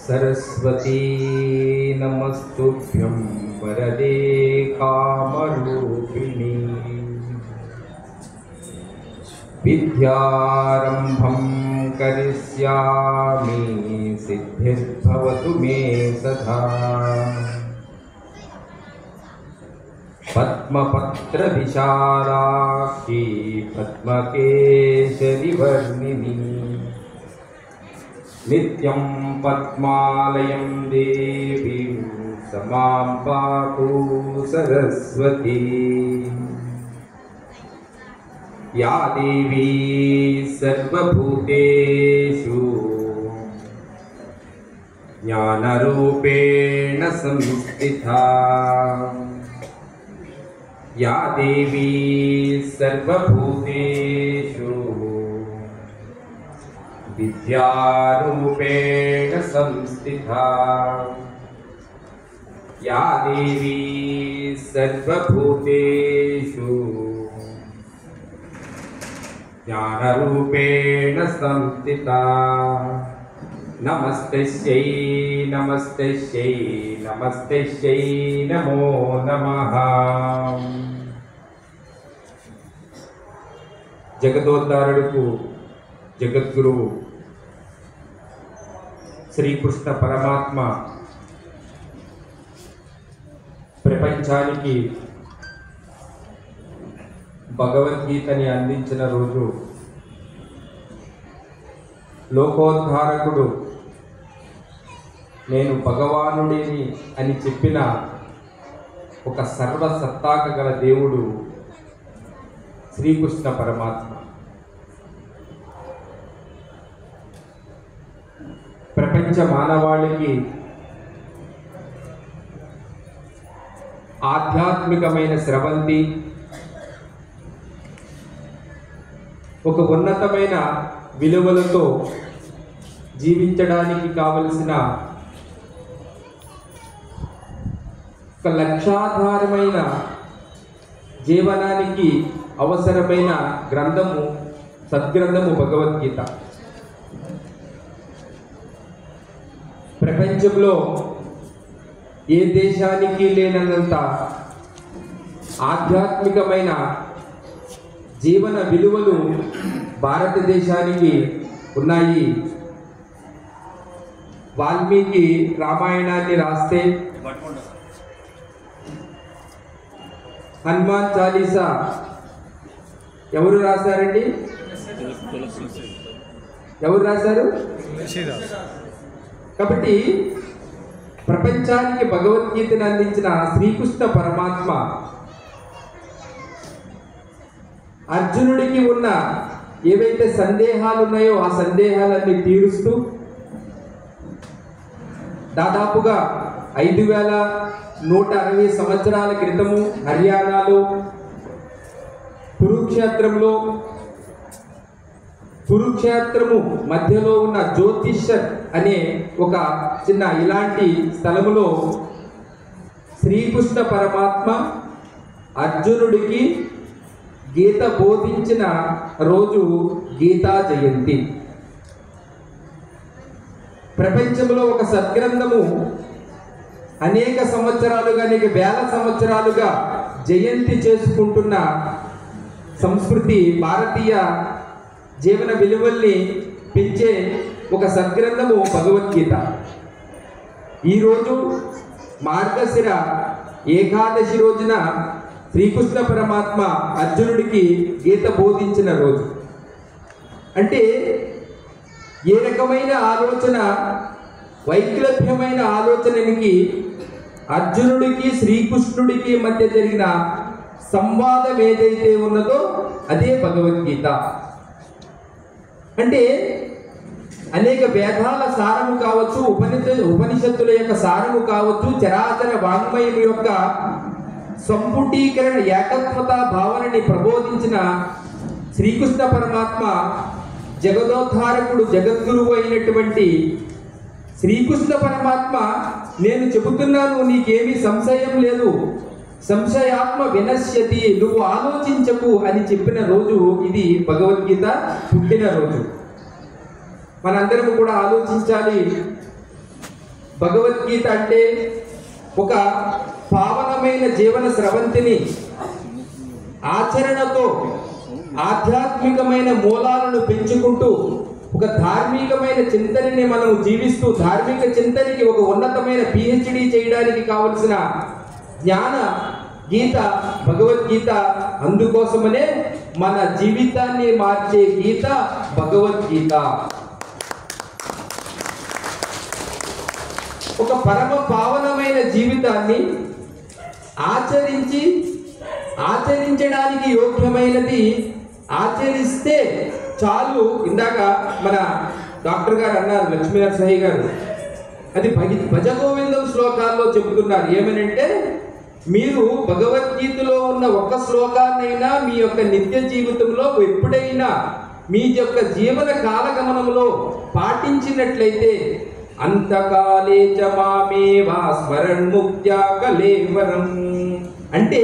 सरस्वती नमस्तुभ्यं वरदे कामरूपिणी विद्यारंभं करिष्यामि सिद्धिर्भवतु मे सदा पद्मपत्रविशालाक्षी पद्मकेशरी वर्णिनी नित्यं पद्मालयं देवीं समां पातु सरस्वती या देवी सर्वभूतेषु ज्ञानरूपेण संस्थिता या देवी सर्वभूतेषु विद्यारूपेण संस्थिता या देवी सर्वभूतेषु ज्ञानरूपेण संस्थिता नमस्तस्यै नमस्तस्यै नमस्तस्यै नमो नमः। जगदोद्धारुडुकु जगद्गुरुवु శ్రీకృష్ణ పరమాత్మ ప్రపంచానికి భగవద్గీతని అందించిన రోజు, లోకోద్ధారకుడు నేను భగవానుడిని అని చెప్పిన ఒక సర్వసత్తాక గల దేవుడు శ్రీకృష్ణ పరమాత్మ. ప్రపంచ మానవాళికి ఆధ్యాత్మికమైన స్రవంతి, ఒక ఉన్నతమైన విలువలతో జీవించడానికి కావలసిన ఒక లక్ష్యాధారమైన జీవనానికి అవసరమైన గ్రంథము, సద్గ్రంథము భగవద్గీత. ప్రపంచంలో ఏ దేశానికి లేనంత ఆధ్యాత్మికమైన జీవన విలువలు భారతదేశానికి ఉన్నాయి. వాల్మీకి రామాయణాన్ని రాస్తే, హనుమాన్ చాలీసా ఎవరు రాశారండి? ఎవరు రాశారు? కాబట్టి ప్రపంచానికి భగవద్గీతను అందించిన శ్రీకృష్ణ పరమాత్మ అర్జునుడికి ఉన్న ఏవైతే సందేహాలు ఉన్నాయో ఆ సందేహాలన్నీ తీరుస్తూ దాదాపుగా 5160 సంవత్సరాల క్రితము హర్యానాలో కురుక్షేత్రము మధ్యలో ఉన్న జ్యోతిషర్ అనే ఒక చిన్న ఇలాంటి స్థలములో శ్రీకృష్ణ పరమాత్మ అర్జునుడికి గీత బోధించిన రోజు గీతా జయంతి. ప్రపంచంలో ఒక సద్గ్రంథము అనేక సంవత్సరాలుగా, అనేక వేల సంవత్సరాలుగా జయంతి చేసుకుంటున్న సంస్కృతి, భారతీయ జీవన విలువల్ని పెంచే ఒక సద్గ్రంథము భగవద్గీత. ఈరోజు మార్గశిర ఏకాదశి రోజున శ్రీకృష్ణ పరమాత్మ అర్జునుడికి గీత బోధించిన రోజు. అంటే ఏ రకమైన ఆలోచన, వైక్లభ్యమైన ఆలోచనకి అర్జునుడికి శ్రీకృష్ణుడికి మధ్య జరిగిన సంవాదం ఏదైతే ఉన్నదో అదే భగవద్గీత. అంటే అనేక వేదాల సారము కావచ్చు, ఉపనిషత్తుల యొక్క సారము కావచ్చు, చరాచర వాంగ్మయం యొక్క సంపుటీకరణ, ఏకత్వత భావనని ప్రబోధించిన శ్రీకృష్ణ పరమాత్మ జగదోద్ధారకుడు, జగద్గురువు అయినటువంటి శ్రీకృష్ణ పరమాత్మ నేను చెబుతున్నాను, నీకేమీ సంశయం లేదు, సంశయాత్మ వినశ్యతి, నువ్వు ఆలోచించకు అని చెప్పిన రోజు ఇది భగవద్గీత అంటే ఒక పావనమైన జీవన స్రవంతిని ఆచరణతో ఆధ్యాత్మికమైన మూలాలను పెంచుకుంటూ ఒక ధార్మికమైన చింతనని మనం జీవిస్తూ ధార్మిక చింతనకి ఒక ఉన్నతమైన పిహెచ్డి చేయడానికి కావలసిన జ్ఞాన గీత భగవద్గీత. అందుకోసమనే మన జీవితాన్ని మార్చే గీత భగవద్గీత. ఒక పరమ పావనమైన జీవితాన్ని ఆచరించడానికి యోగ్యమైనది ఆచరిస్తే చాలు. ఇందాక మన డాక్టర్ గారు అన్నారు, లక్ష్మీనరసింహ గారు, అది భజగోవిందం శ్లోకాల్లో చెబుతున్నారు. ఏమనంటే, మీరు భగవద్గీతలో ఉన్న ఒక్క శ్లోకాన్నైనా మీ యొక్క నిత్య జీవితంలో ఎప్పుడైనా మీ యొక్క జీవన కాలగమనంలో పాటించినట్లయితే అంతకాలే చ మామేవా స్మరణ్ముక్త్యా కలేవరం. అంటే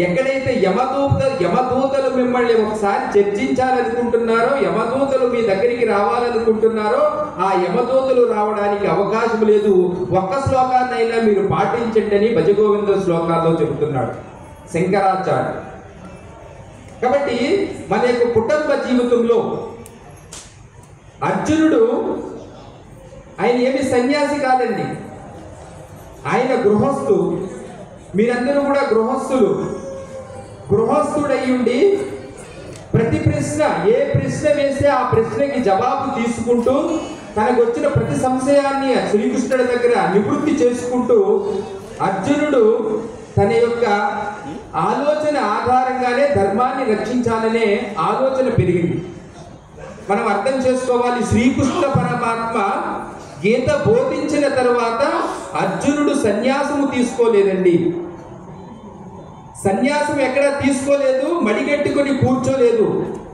ఎక్కడైతే యమదూతలు మిమ్మల్ని ఒకసారి చర్చించాలనుకుంటున్నారో, యమదూతలు మీ దగ్గరికి రావాలనుకుంటున్నారో, ఆ యమదూతలు రావడానికి అవకాశం లేదు. ఒక్క శ్లోకాన్నైనా మీరు పాటించండి అని భజగోవింద శ్లోకాల్లో చెబుతున్నాడు శంకరాచార్య. కాబట్టి మన యొక్క కుటుంబ జీవితంలో అర్జునుడు, ఆయన ఏమి సన్యాసి కాదండి, ఆయన గృహస్థు. మీరందరూ కూడా గృహస్థుడయ్యుండి ప్రతి ప్రశ్న, ఏ ప్రశ్న వేస్తే ఆ ప్రశ్నకి జవాబు తీసుకుంటూ తనకు వచ్చిన ప్రతి సంశయాన్ని శ్రీకృష్ణుడి దగ్గర నివృత్తి చేసుకుంటూ అర్జునుడు తన యొక్క ఆలోచన ఆధారంగానే ధర్మాన్ని రక్షించాలనే ఆలోచన పెరిగింది. మనం అర్థం చేసుకోవాలి, శ్రీకృష్ణ పరమాత్మ గీత బోధించిన తర్వాత అర్జునుడు సన్యాసము తీసుకోలేదండి. సన్యాసం ఎక్కడ తీసుకోలేదు, మడిగెట్టుకొని కూర్చోలేదు.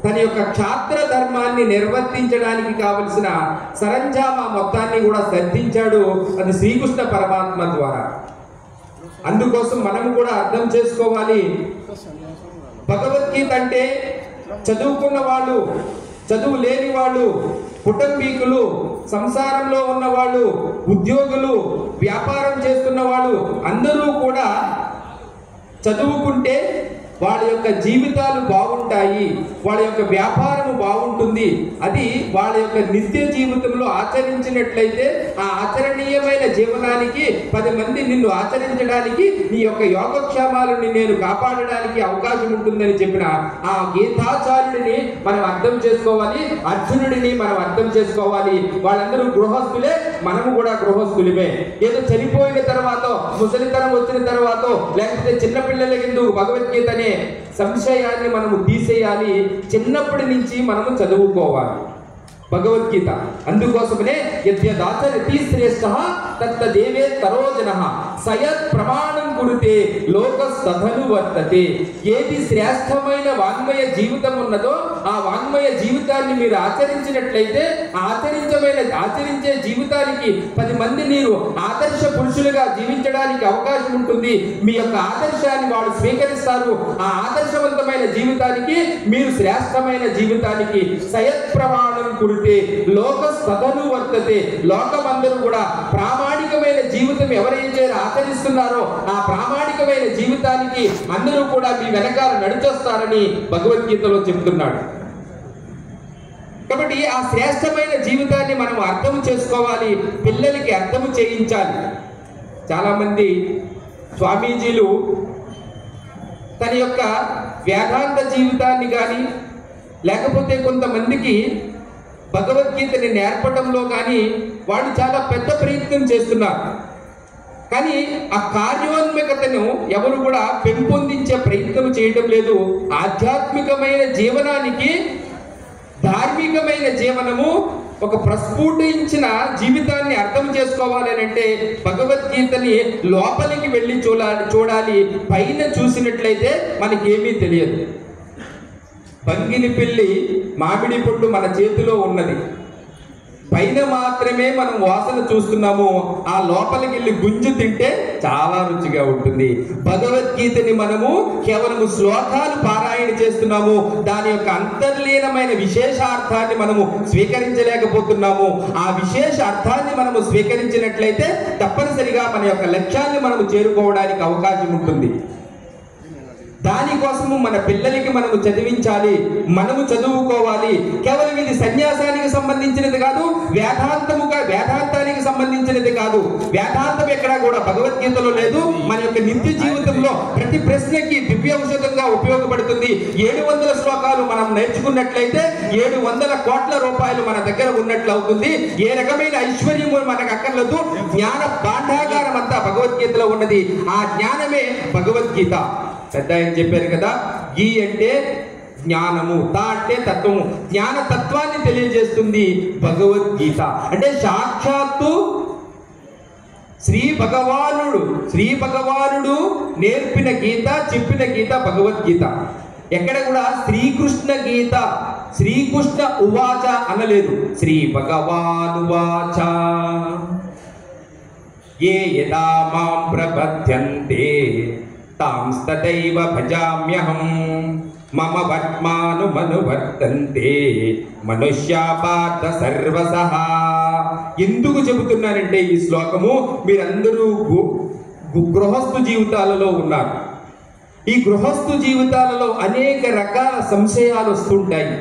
తన యొక్క క్షాత్ర ధర్మాన్ని నిర్వర్తించడానికి కావలసిన సరంజామా మొత్తాన్ని కూడా సిద్ధించాడు. అది శ్రీకృష్ణ పరమాత్మ ద్వారా. అందుకోసం మనం కూడా అర్థం చేసుకోవాలి, భగవద్గీత అంటే చదువుకున్న వాళ్ళు, చదువు లేని వాళ్ళు, కుటుంబీకులు, సంసారంలో ఉన్నవాళ్ళు, ఉద్యోగులు, వ్యాపారం చేస్తున్న వాళ్ళు అందరూ కూడా చదువుకుంటే వాళ్ళ యొక్క జీవితాలు బాగుంటాయి, వాళ్ళ యొక్క వ్యాపారము బాగుంటుంది. అది వాళ్ళ యొక్క నిత్య జీవితంలో ఆచరించినట్లయితే ఆ ఆచరణీయమైన జీవనానికి 10 మంది నిన్ను ఆచరించడానికి, నీ యొక్క యోగక్షేమాలను నేను కాపాడడానికి అవకాశం ఉంటుందని చెప్పిన ఆ గీతాచార్యుడిని మనం అర్థం చేసుకోవాలి, అర్జునుడిని మనం అర్థం చేసుకోవాలి. వాళ్ళందరూ గృహస్థులే, మనము కూడా గృహస్థులమే. ఏదో చనిపోయిన తర్వాత, ముసలితనం వచ్చిన తర్వాత, లేకపోతే చిన్నపిల్లల కింద భగవద్గీతనే సంశయాన్ని మనము తీసేయాలి. చిన్నప్పటి నుంచి మనము చదువుకోవాలి భగవద్గీత. అందుకోసమనే యద్యదాచరతి శ్రేష్ఠః తత్తదేవే తరోజనః సయత్ ప్రమాణం కురుతే లోకస్తథను వర్తతే. ఏది శ్రేష్టమైన వాంగ్మయ జీవితం ఉన్నదో ఆ వాంగ్మయ జీవితాన్ని మీరు ఆచరించినట్లయితే ఆచరించే జీవితానికి 10 మంది మీరు ఆదర్శ పురుషులుగా జీవించడానికి అవకాశం ఉంటుంది. మీ యొక్క ఆదర్శాన్ని వాళ్ళు స్వీకరిస్తారు. ఆ ఆదర్శవంతమైన జీవితానికి, మీరు శ్రేష్టమైన జీవితానికి సయత్ ప్రమాణం కురుతే లోకస్తథను వర్తతే. లోకమందరూ కూడా ప్రామాణికమైన జీవితం ఎవరైతే ఆచరిస్తున్నారో ఆ ప్రామాణికమైన జీవితానికి అందరూ కూడా మీ వెనకాల నడిచొస్తారని భగవద్గీతలో చెబుతున్నాడు. కాబట్టి ఆ శ్రేష్టమైన జీవితాన్ని మనం అర్థం చేసుకోవాలి, పిల్లలకి అర్థం చేయించాలి. చాలా మంది స్వామీజీలు తన యొక్క వేదాంత జీవితాన్ని కానీ, లేకపోతే కొంతమందికి భగవద్గీతని నేర్పడంలో కానీ వాళ్ళు చాలా పెద్ద ప్రయత్నం చేస్తున్నారు. కానీ ఆ కార్యోన్ముఖతను ఎవరు కూడా పెంపొందించే ప్రయత్నం చేయడం లేదు. ఆధ్యాత్మికమైన జీవనానికి ధార్మికమైన జీవనము, ఒక ప్రస్ఫుటించిన జీవితాన్ని అర్థం చేసుకోవాలి అంటే భగవద్గీతని లోపలికి వెళ్ళి చూడాలి. పైన చూసినట్లయితే మనకేమీ తెలియదు. బంగిని పిల్లి మామిడి పండు మన చేతిలో ఉన్నది, పైన మాత్రమే మనం వాసన చూస్తున్నాము, ఆ లోపలికి వెళ్ళి గుంజు తింటే చాలా రుచిగా ఉంటుంది. భగవద్గీతని మనము కేవలము శ్లోకాలు పారాయణ చేస్తున్నాము, దాని యొక్క అంతర్లీనమైన విశేషార్థాన్ని మనము స్వీకరించలేకపోతున్నాము. ఆ విశేష అర్థాన్ని మనము స్వీకరించినట్లయితే తప్పనిసరిగా మన యొక్క లక్ష్యాన్ని మనము చేరుకోవడానికి అవకాశం ఉంటుంది. దానికోసము మన పిల్లలకి మనము చదివించాలి, మనము చదువుకోవాలి. కేవలం ఇది సన్యాసానికి సంబంధించినది కాదు, వేదాంతానికి సంబంధించినది కాదు. వేదాంతం ఎక్కడా కూడా భగవద్గీతలో లేదు. మన యొక్క నిత్య జీవితంలో ప్రతి ప్రశ్నకి దివ్య ఔషధంగా ఉపయోగపడుతుంది. 700 శ్లోకాలు మనం నేర్చుకున్నట్లయితే 700 కోట్ల రూపాయలు మన దగ్గర ఉన్నట్లు అవుతుంది. ఏ రకమైన ఐశ్వర్యము మనకు అక్కర్లేదు. జ్ఞాన భాండాగారం అంతా భగవద్గీతలో ఉన్నది. ఆ జ్ఞానమే భగవద్గీత. పెద్ద ఆయన చెప్పారు కదా, గీ అంటే జ్ఞానము, తా అంటే తత్వము. జ్ఞాన తత్వాన్ని తెలియజేస్తుంది భగవద్గీత. అంటే సాక్షాత్తు శ్రీ భగవానుడు నేర్పిన గీత, చెప్పిన గీత భగవద్గీత. ఎక్కడ కూడా శ్రీకృష్ణ గీత, శ్రీకృష్ణ ఉవాచ అనలేదు, శ్రీ భగవానువాచ. ఏ యదా మాం ప్రపద్యంతే తాంస్తదైవ భజామ్యహం మమ వర్త్మానుమనువర్తంతే మనుష్యా పార్థ సర్వసః. ఎందుకు చెబుతున్నానంటే ఈ శ్లోకము, మీరందరూ గృహస్థు జీవితాలలో ఉన్నారు. ఈ గృహస్థు జీవితాలలో అనేక రకాల సంశయాలు వస్తుంటాయి.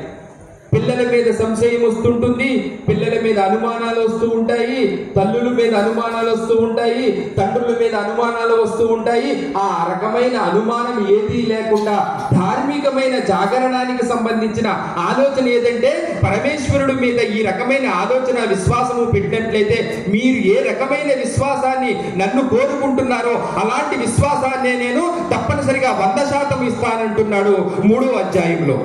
పిల్లల మీద సంశయం వస్తుంటుంది, పిల్లల మీద అనుమానాలు వస్తూ ఉంటాయి, తల్లుల మీద అనుమానాలు వస్తూ ఉంటాయి, తండ్రుల మీద అనుమానాలు వస్తూ ఉంటాయి. ఆ రకమైన అనుమానం ఏదీ లేకుండా ధార్మికమైన జాగరణానికి సంబంధించిన ఆలోచన ఏదంటే, పరమేశ్వరుడి మీద ఈ రకమైన ఆలోచన విశ్వాసము పెట్టినట్లయితే మీరు ఏ రకమైన విశ్వాసాన్ని నన్ను కోరుకుంటున్నారో అలాంటి విశ్వాసాన్ని నేను తప్పనిసరిగా 100% ఇస్తానంటున్నాడు 3వ అధ్యాయంలో.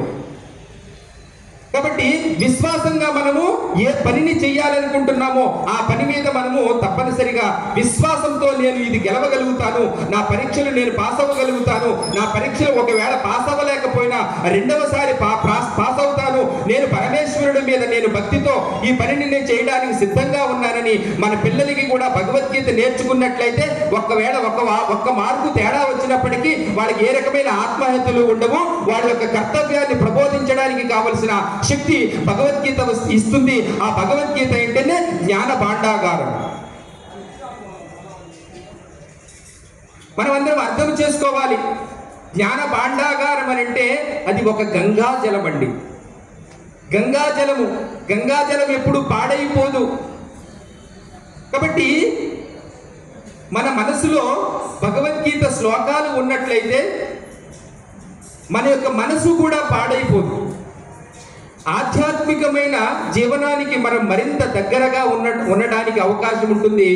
కాబట్టి విశ్వాసంగా మనము ఏ పనిని చేయాలనుకుంటున్నామో ఆ పని మీద మనము తప్పనిసరిగా విశ్వాసంతో నేను ఇది గెలవగలుగుతాను, నా పరీక్షలు నేను పాస్ అవ్వగలుగుతాను, నా పరీక్షలు ఒకవేళ పాస్ అవ్వలేకపోయినా రెండవసారి పాస్ అవుతాను, నేను పరమేశ్వరుడి మీద నేను భక్తితో ఈ పనిని నేను చేయడానికి సిద్ధంగా ఉన్నానని మన పిల్లలకి కూడా భగవద్గీత నేర్చుకున్నట్లయితే ఒకవేళ ఒక్క మార్కు తేడా వచ్చినప్పటికీ వాళ్ళకి ఏ రకమైన ఆత్మహత్యలు ఉండవు. వాళ్ళ యొక్క కర్తవ్యాన్ని ప్రబోధించడానికి కావలసిన శక్తి భగవద్గీత ఇస్తుంది. ఆ భగవద్గీత ఏంటంటే జ్ఞాన భాండాగారం. మనం అందరం అర్థం చేసుకోవాలి. జ్ఞాన భాండాగారం అని అంటే అది ఒక గంగాజలం అండి. గంగాజలం ఎప్పుడు పాడైపోదు. కాబట్టి మన మనసులో భగవద్గీత శ్లోకాలు ఉన్నట్లయితే మన యొక్క మనసు కూడా పాడైపోదు. ఆధ్యాత్మికమైన జీవనానికి మనం మరింత దగ్గరగా ఉండడానికి అవకాశం ఉంటుంది.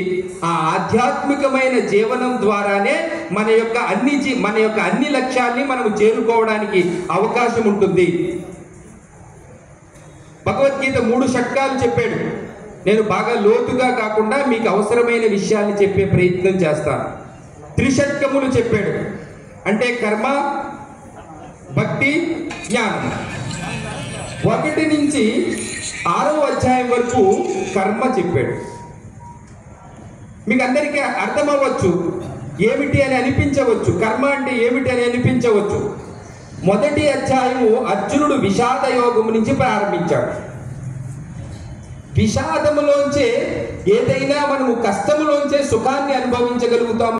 ఆ ఆధ్యాత్మికమైన జీవనం ద్వారానే మన యొక్క అన్ని లక్ష్యాల్ని మనం చేరుకోవడానికి అవకాశం ఉంటుంది. భగవద్గీత 3 షట్కాలు చెప్పాడు. నేను బాగా లోతుగా కాకుండా మీకు అవసరమైన విషయాన్ని చెప్పే ప్రయత్నం చేస్తాను. 3 షట్కములు చెప్పాడు. అంటే కర్మ, భక్తి, జ్ఞానం. 1 నుంచి 6వ అధ్యాయం వరకు కర్మ చెప్పాడు. మీకు అందరికీ అర్థమవ్వచ్చు, ఏమిటి అని అనిపించవచ్చు, కర్మ అంటే ఏమిటి అని అనిపించవచ్చు. 1వ అధ్యాయము అర్జునుడు విషాద యోగము నుంచి ప్రారంభించాడు. విషాదములోంచే ఏదైనా మనము కష్టములోంచే సుఖాన్ని అనుభవించగలుగుతాము.